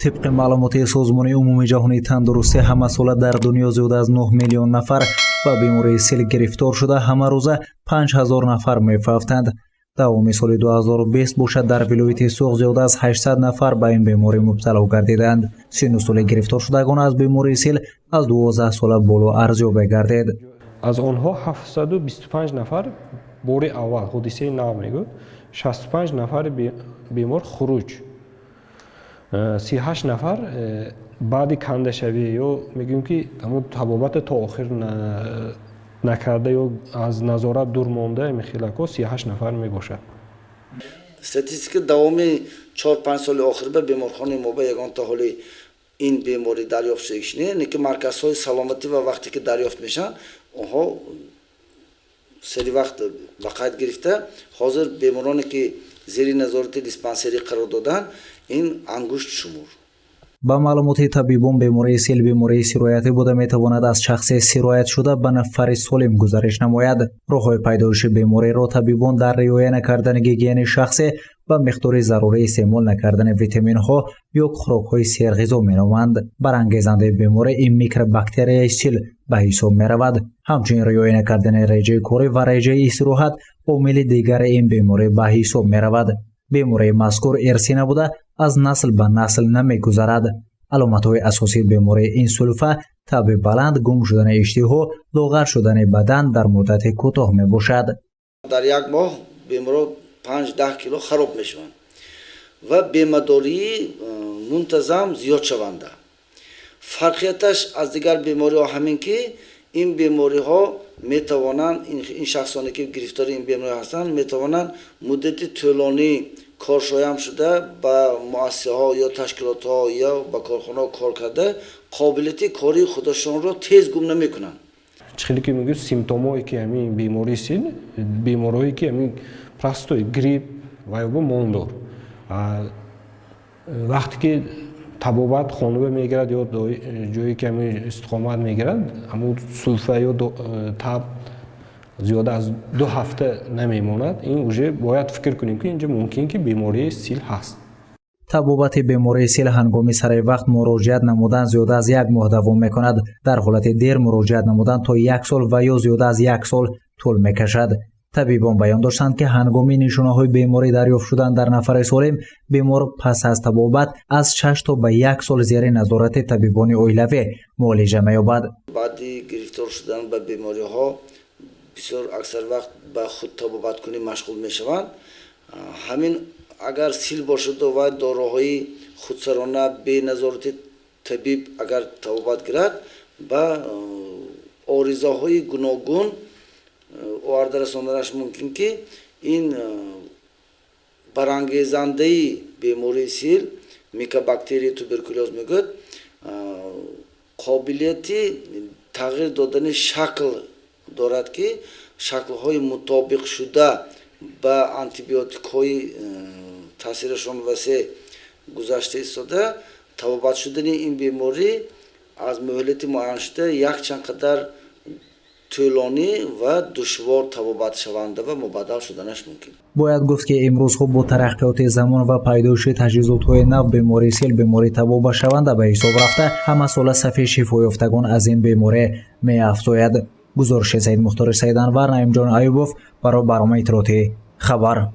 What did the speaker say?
طبق معلومات سازمان عمومی جهانی تندرستی همه ساله در دنیا زیاد از 9 میلیون نفر به بیماری سیل گرفتار شده، همه روزه 5000 نفر می‌افتند. دوام سال 2020 باشد در ولایت سوق زیاد از 800 نفر به این بیماری مبتلا گردیدند. سن سال گرفتار شدگان از بیماری سیل از 12 ساله بالا ارزیابی گردید. از آنها 725 نفر بار اول حادثه نو میگه، 65 نفر بیمار خروج، 38 نفر بعد کنده شوی یا میگیم که اما تبابت تا آخر نکرده یا از نظارت دور مانده میخیلکو 38 نفر میباشد. استاتستیک دوام 4-5 سال آخر به بیمارخانه ما به یگان تا حالی این بیماری دریافت شده‌اش نه که مرکزهای سلامتی و وقتی که دریافت میشن اونها سری وقت وقایت گرفته. حاضر بیمارانی که زیر نظارت دیسپنسری قرار دادن این انگشت شمور. با معلومات طبیبان بیماری سیل بیماری سرایتی بوده میتواند از شخص سرایت شده به نفر سالم گزارش نماید. راه‌های پیدایش بیماری را طبیبان در رعایت نکردن گیگین شخصی و مقدار ضروری استعمال نکردن ویتامین ها یا خوراک های سرغذا مینامند. برانگیزنده بیماری این میکروباکتری سیل به حساب می رود. همچنین رعایت نکردن رژه کاری و رژه استراحت عامل دیگر این بیماری به حساب می رود. بیماری مذکور ارثی نبوده از نسل به نسل نمیگذرد. علامت‌های اساسی بیماری این سلفه تب بلند، گم شدن اشتها، لاغر شدن بدن در مدت کوتاه می باشد. در یک ماه بیمارا 5-10 کیلو خراب میشوند و بیمه‌داری منتظم زیاد شونده. فرقیتش از دیگر بیماری ها همین که این بیماری ها میتوانند این شخصانی که گرفتار این بیماری هستند میتوانند مدت طولانی کارشایم شده با مؤسسه ها یا تشکیلات ها یا با کارخانه ها کار کرده قابلیت کاری خودشان را تیز گم نمیکنند. خیلی که میگه سیمتومایی که همین بیماری سیل، بیماریایی که همین پراستوی، گریپ و یا موندور وقتی که تبابت خانوبه میگیرد یا جایی که همین استقامت میگیرد اما سلفه یا تب زیاده از 2 هفته نمیماند، این اوجه باید فکر کنیم که اینجا ممکن که بیماری سیل هست. تبابت بیماری سیل هنگامی سر وقت مراجعت نمودن زیاده از 1 ماه دوام میکند. در حالت دیر مراجعت نمودن تا 1 سال و یا زیاده از 1 سال طول میکشد. طبیبان بیان داشتند که هنگامی نشانه‌های بیماری دریافت شدن در نفر سالم، بیمار پس از تبابت از 6 تا به 1 سال زیر نظارت طبیبان اولیوی معالجه می‌یابد. بعد گرفتار شدن به بیماری ها بسیار اکثر وقت به خود تبابت کنی مشغول میشوند. همین اگر سیل باشد و داروهای خودسرانه به نظارت طبیب اگر تبابت گیرد به آرزه‌های گوناگون آورده رساندنش ممکن که این برانگیزنده بیماری سیل میکوباکتری توبرکولوز میگوید قابلیتی تغییر دادن شکل دارد که شکل‌های مطابق شده با آنتیبیوتیک‌های تاثیرشان وسیع گذشته ایستاده. تبابت شدن این بیماری از مهلت معین شده یک چند قدر طولانی و دشوار تبابت شونده و مبدل شدنش ممکن. باید گفت که امروزها با ترقیات زمان و پیدایش تجهیزات‌های نو بیماری سیل بیماری تبابت شونده به حساب رفته، همه ساله صفحه شفا یافتگان از این بیماری می‌افزاید. گزارش سید مختار سید انور، نعیم جان ایوبов برای برنامه اطلاعاتی خبر.